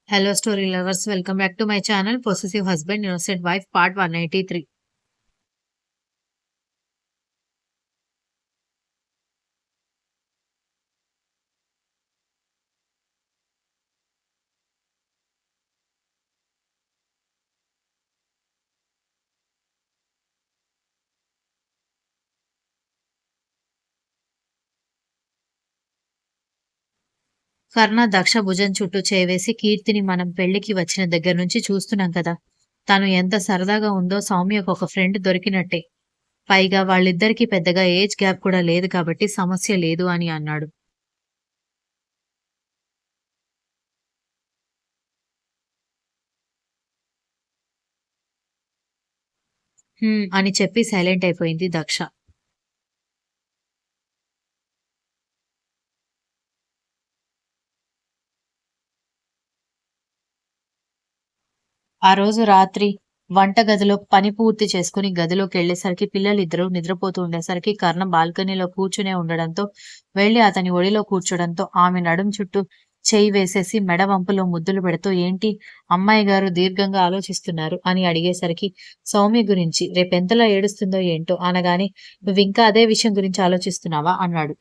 Hello, story lovers. Welcome back to my channel, Possessive Husband, Innocent Wife, Part 183. కర్ణ దక్ష భుజం చుట్టూ చేవేసి కీర్తిని మనం పెళ్లికి వచ్చిన దగ్గర నుంచి చూస్తున్నాం కదా. తను ఎంత సరదాగా ఉందో సౌమ్యకు ఒక ఫ్రెండ్ దొరికినట్టే. పైగా వాళ్ళిద్దరికీ పెద్దగా ఏజ్ గ్యాప్ కూడా లేదు కాబట్టి సమస్య లేదు అని అన్నాడు. అని చెప్పి సైలెంట్ అయిపోయింది దక్ష. ఆ రోజు రాత్రి వంటగదిలో పని పూర్తి చేసుకుని గదిలోకెళ్ళేసరికి పిల్లలిద్దరూ నిద్రపోతూ ఉండేసరికి కర్ణ బాల్కనీలో కూర్చునే ఉండడంతో వెళ్లి అతని ఒడిలో కూర్చోడంతో ఆమె నడుం చుట్టూ చెయ్యి వేసేసి మెడ వంపులో ముద్దులు పెడుతూ ఏంటి అమ్మాయి గారు దీర్ఘంగా ఆలోచిస్తున్నారు అని అడిగేసరికి సౌమ్య గురించి రేపెంతలా ఏడుస్తుందో ఏంటో అనగానే నువ్వింకా అదే విషయం గురించి ఆలోచిస్తున్నావా అన్నాడు.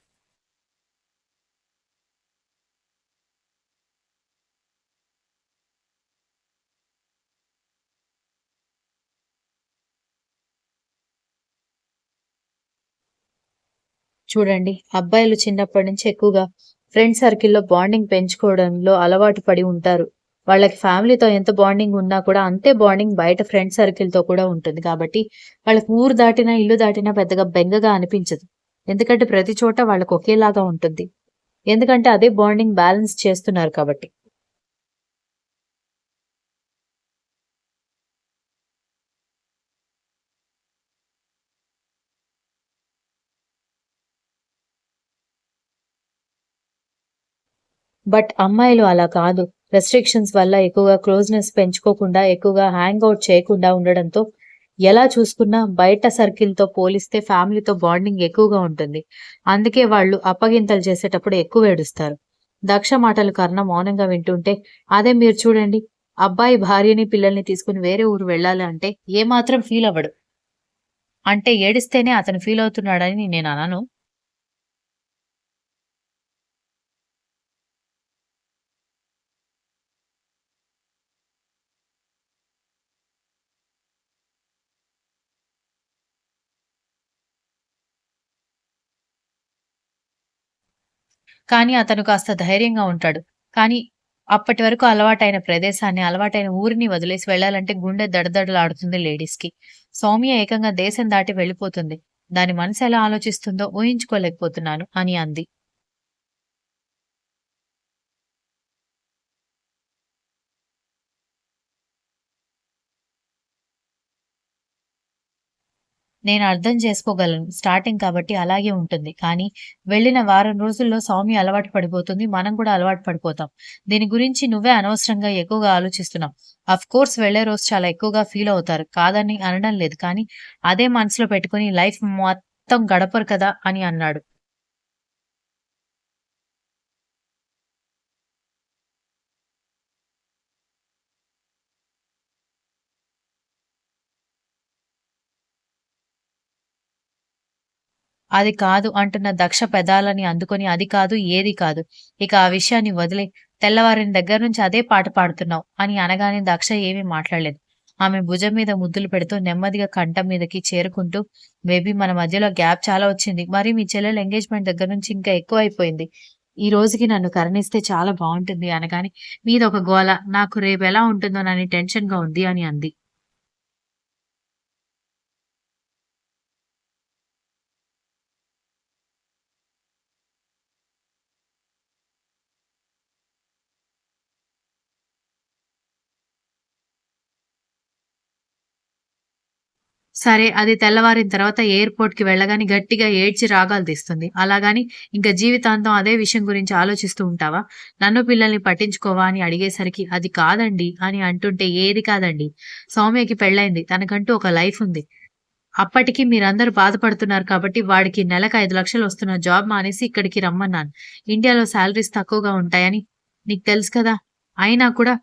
చూడండి, అబ్బాయిలు చిన్నప్పటి నుంచి ఎక్కువగా ఫ్రెండ్ సర్కిల్‌లో బాండింగ్ పెంచుకోవడంలో అలవాటు పడి ఉంటారు. వాళ్ళకి ఫ్యామిలీతో ఎంత బాండింగ్ ఉన్నా కూడా అంతే బాండింగ్ బయట ఫ్రెండ్ సర్కిల్‌తో కూడా ఉంటుంది. కాబట్టి వాళ్ళకి ఊరు దాటినా, ఇల్లు దాటినా పెద్దగా బెంగగా అనిపించదు. ఎందుకంటే ప్రతి చోట వాళ్ళకి ఒకేలాగా ఉంటుంది. ఎందుకంటే అదే బాండింగ్ బ్యాలెన్స్ చేస్తున్నారు కాబట్టి. బట్ అమ్మాయిలు అలా కాదు. రెస్ట్రిక్షన్స్ వల్ల ఎక్కువగా క్లోజ్‌నెస్ పెంచుకోకుండా, ఎక్కువగా హ్యాంగ్ ఔట్ చేయకుండా ఉండడంతో ఎలా చూసుకున్నా బయట సర్కిల్‌తో పోలిస్తే ఫ్యామిలీతో బాండింగ్ ఎక్కువగా ఉంటుంది. అందుకే వాళ్ళు అప్పగింతలు చేసేటప్పుడు ఎక్కువ ఏడుస్తారు. దక్ష మాటలు కర్ణ మౌనంగా వింటుంటే, అదే మీరు చూడండి, అబ్బాయి భార్యని, పిల్లల్ని తీసుకుని వేరే ఊరు వెళ్ళాలి అంటే ఏమాత్రం ఫీల్ అవ్వడు. అంటే ఏడిస్తేనే అతను ఫీల్ అవుతున్నాడని నేననను. కానీ అతను కాస్త ధైర్యంగా ఉంటాడు. కానీ అప్పటి వరకు అలవాటైన ప్రదేశాన్ని, అలవాటైన ఊరిని వదిలేసి వెళ్ళాలంటే గుండె దడదడలాడుతుంది లేడీస్‌కి. సౌమ్య ఏకంగా దేశం దాటి వెళ్ళిపోతుంది. దాని మనసు ఎలా ఆలోచిస్తుందో ఊహించుకోలేకపోతున్నాను అని అంది. నేను అర్థం చేసుకోగలను. స్టార్టింగ్ కాబట్టి అలాగే ఉంటుంది. కానీ వెళ్ళిన వారం రోజుల్లో సౌమ్య అలవాటు పడిపోతుంది. మనం కూడా అలవాటు పడిపోతాం. దీని గురించి నువ్వే అనవసరంగా ఎక్కువగా ఆలోచిస్తున్నావు. అఫ్‌కోర్స్ వెళ్ళే రోజు చాలా ఎక్కువగా ఫీల్ అవుతారు. కాదని అనడం లేదు. కానీ అదే మనసులో పెట్టుకొని లైఫ్ మొత్తం గడపరు కదా అని అన్నాడు. అది కాదు అంటున్న దక్ష పెదాలని అందుకొని అది కాదు, ఏది కాదు. ఇక ఆ విషయాన్ని వదిలేయ్. తెల్లవారిన దగ్గర నుంచి అదే పాట పాడుతున్నావు అని అనగానే దక్ష ఏమీ మాట్లాడలేదు. ఆమె భుజం మీద ముద్దులు పెడుతూ నెమ్మదిగా కంఠం మీదకి చేరుకుంటూ బేబీ మన మధ్యలో గ్యాప్ చాలా వచ్చింది. మరి మీ చెల్లెల ఎంగేజ్‌మెంట్ దగ్గర నుంచి ఇంకా ఎక్కువైపోయింది. ఈ రోజుకి నన్ను కరుణిస్తే చాలా బావుంటుంది అనగానే మీదొక గోల. నాకు రేపెలా ఉంటుందోనని టెన్షన్‌గా ఉంది అని అంది. సరే. అది తెల్లవారిన తర్వాత ఎయిర్‌పోర్ట్‌కి వెళ్ళగానే గట్టిగా ఏడ్చి రాగాలు తీస్తుంది. అలాగని ఇంక జీవితాంతం అదే విషయం గురించి ఆలోచిస్తూ ఉంటావా? నన్ను పిల్లల్ని పట్టించుకోవా అని అడిగేసరికి అది కాదండి అని అంటుంటే ఏది కాదండి? సౌమ్యకి పెళ్లయింది. తనకంటూ ఒక లైఫ్ ఉంది. అప్పటికి మీరందరూ బాధపడుతున్నారు కాబట్టి వాడికి నెలకు 5,00,000 వస్తున్న జాబ్ మానేసి ఇక్కడికి రమ్మన్నాను. ఇండియాలో సాలరీస్ తక్కువగా ఉంటాయని నీకు తెలుసు కదా! అయినా కూడా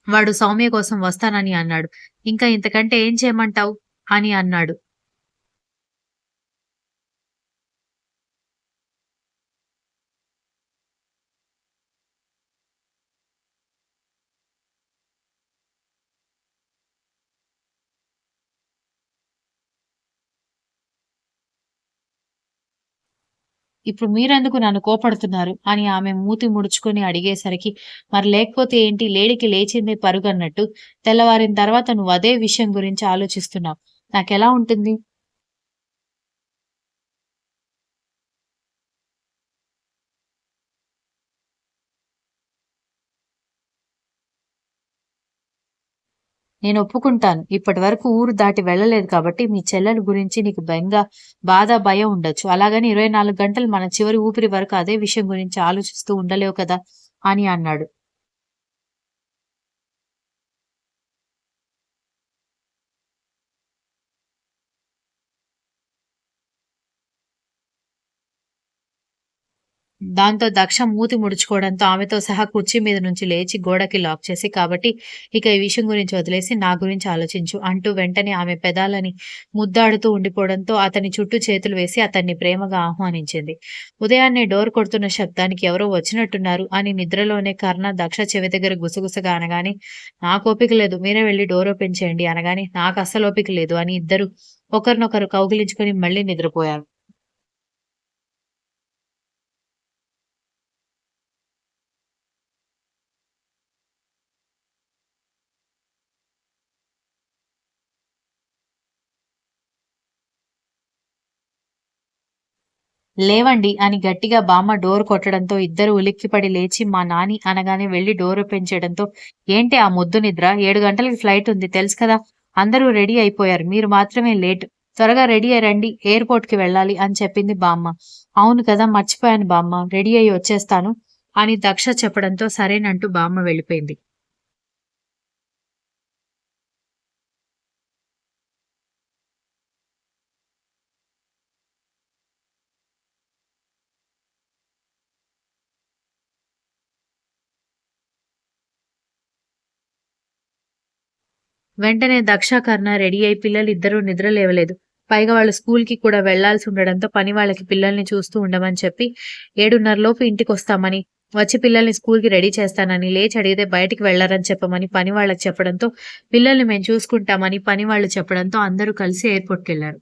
వాడు సౌమ్య కోసం వస్తానని అన్నాడు. ఇంకా ఇంతకంటే ఏం చేయమంటావు అని అన్నాడు. ఇప్పుడు మీరెందుకు నన్ను కోపడుతున్నారు అని ఆమె మూతి ముడుచుకొని అడిగేసరికి, మరి లేకపోతే ఏంటి లేడికి లేచిందే పరుగన్నట్టు తెల్లవారిన తర్వాత నువ్వు అదే విషయం గురించి ఆలోచిస్తున్నావు. నాకెలా ఉంటుంది? నేను ఒప్పుకుంటాను. ఇప్పటివరకు ఊరు దాటి వెళ్ళలేదు కాబట్టి మీ చెల్లెలు గురించి నీకు బెంగ, బాధ, భయం ఉండొచ్చు. అలాగని 24 గంటలు మన చివరి ఊపిరి వరకు అదే విషయం గురించి ఆలోచిస్తూ ఉండలేవు కదా! అని అన్నాడు. దాంతో దక్ష మూతి ముడుచుకోవడంతో ఆమెతో సహా కుర్చీ మీద నుంచి లేచి గోడకి లాక్ చేసి, కాబట్టి ఇక ఈ విషయం గురించి వదిలేసి నా గురించి ఆలోచించు అంటూ వెంటనే ఆమె పెదాలని ముద్దాడుతూ ఉండిపోవడంతో అతని చుట్టూ చేతులు వేసి అతన్ని ప్రేమగా ఆహ్వానించింది. ఉదయాన్నే డోర్ కొడుతున్న శబ్దానికి ఎవరో వచ్చినట్టున్నారు అని నిద్రలోనే కర్ణ దక్ష చెవి దగ్గర గుసగుసగా అనగానే, నాకు ఓపిక లేదు, మీరే వెళ్లి డోర్ ఓపెన్ చేయండి అనగానే, నాకు అస్సలు ఓపిక లేదు అని ఇద్దరు ఒకరినొకరు కౌగిలించుకొని మళ్లీ నిద్రపోయారు. లేవండి అని గట్టిగా బామ్మ డోర్ కొట్టడంతో ఇద్దరూ ఉలిక్కిపడి లేచి మా నాని అనగానే వెళ్లి డోర్ ఓపెన్ చేయడంతో, ఏంటి ఆ మొద్దు నిద్ర? 7 గంటలకి ఫ్లైట్ ఉంది తెలుసు కదా! అందరూ రెడీ అయిపోయారు. మీరు మాత్రమే లేట్. త్వరగా రెడీ అయ్యి రండి. ఎయిర్‌పోర్ట్‌కి వెళ్ళాలి అని చెప్పింది బామ్మ. అవును కదా! మర్చిపోయాను బామ్మ. రెడీ అయ్యి వచ్చేస్తాను అని దక్ష చెప్పడంతో సరేనంటూ బామ్మ వెళ్ళిపోయింది. వెంటనే దక్ష, కర్ణ రెడీ అయి పిల్లలిద్దరూ నిద్ర లేవలేదు. పైగా వాళ్ళు స్కూల్‌కి కూడా వెళ్లాల్సి ఉండడంతో పని వాళ్ళకి పిల్లల్ని చూస్తూ ఉండమని చెప్పి 7:30 లోపు ఇంటికొస్తామని, వచ్చి పిల్లల్ని స్కూల్‌కి రెడీ చేస్తానని, లేచి అడిగితే బయటికి వెళ్లరని చెప్పమని పని వాళ్ళకి చెప్పడంతో, పిల్లల్ని మేము చూసుకుంటామని పని వాళ్ళు చెప్పడంతో అందరూ కలిసి ఎయిర్‌పోర్ట్‌కెళ్లారు.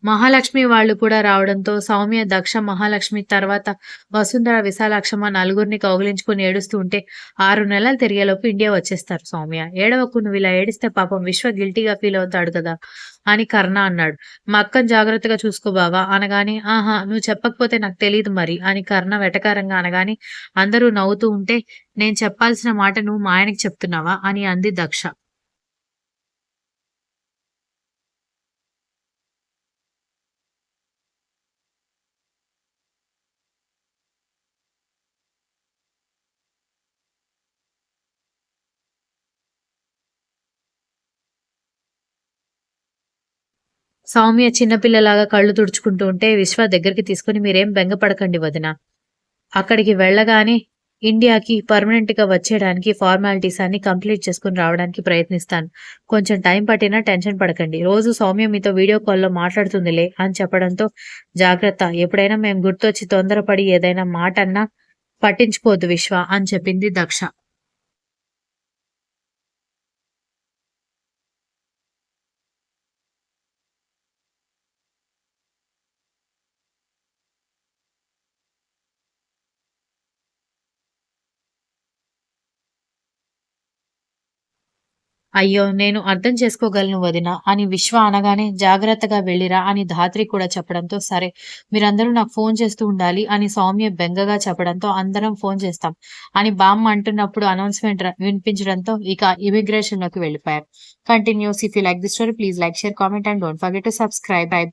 మహాలక్ష్మి వాళ్ళు కూడా రావడంతో సౌమ్య, దక్ష, మహాలక్ష్మి తర్వాత వసుంధర, విశాలాక్షమ్మ నలుగురిని కౌగిలించుకొని ఏడుస్తూ ఉంటే 6 నెలలు తిరిగేలోపు ఇండియా వచ్చేస్తారు సౌమ్య. ఏడవకు నువ్విలా ఏడిస్తే పాపం విశ్వ గిల్టీగా ఫీల్ అవుతాడు కదా! అని కర్ణ అన్నాడు. మా అక్కని జాగ్రత్తగా చూసుకో బావ అనగానే, ఆహా! నువ్వు చెప్పకపోతే నాకు తెలీదు మరి అని కర్ణ వెటకారంగా అనగానే అందరూ నవ్వుతూ ఉంటే, నేను చెప్పాల్సిన మాట నువ్వు మా ఆయనకి చెప్తున్నావా? అని అంది దక్ష. సౌమ్య చిన్నపిల్లలాగా కళ్ళు తుడుచుకుంటూ ఉంటే విశ్వ దగ్గరికి తీసుకొని మీరేం బెంగపడకండి వదిన. అక్కడికి వెళ్ళగానే ఇండియాకి పర్మనెంట్‌గా వచ్చేయడానికి ఫార్మాలిటీస్ అన్నీ కంప్లీట్ చేసుకొని రావడానికి ప్రయత్నిస్తాను. కొంచెం టైం పట్టినా టెన్షన్ పడకండి. రోజు సౌమ్య మీతో వీడియో కాల్‌లో మాట్లాడుతుందిలే అని చెప్పడంతో, జాగ్రత్త ఎప్పుడైనా మేము గుర్తొచ్చి తొందరపడి ఏదైనా మాట అన్నా పట్టించుకోవద్దు విశ్వ అని చెప్పింది దక్ష. అయ్యో! నేను అర్థం చేసుకోగలను వదిన అని విశ్వ అనగానే జాగ్రత్తగా వెళ్ళిరా అని ధాత్రి కూడా చెప్పడంతో సరే మీరందరూ నాకు ఫోన్ చేస్తూ ఉండాలి అని సౌమ్య బెంగగా చెప్పడంతో అందరం ఫోన్ చేస్తాం అని బామ్మ అంటున్నప్పుడు అనౌన్స్‌మెంట్ వినిపించడంతో ఇక ఇమిగ్రేషన్‌లోకి వెళ్ళిపోయారు. Continuous if you like this story please like, share, comment and don't forget to subscribe. By.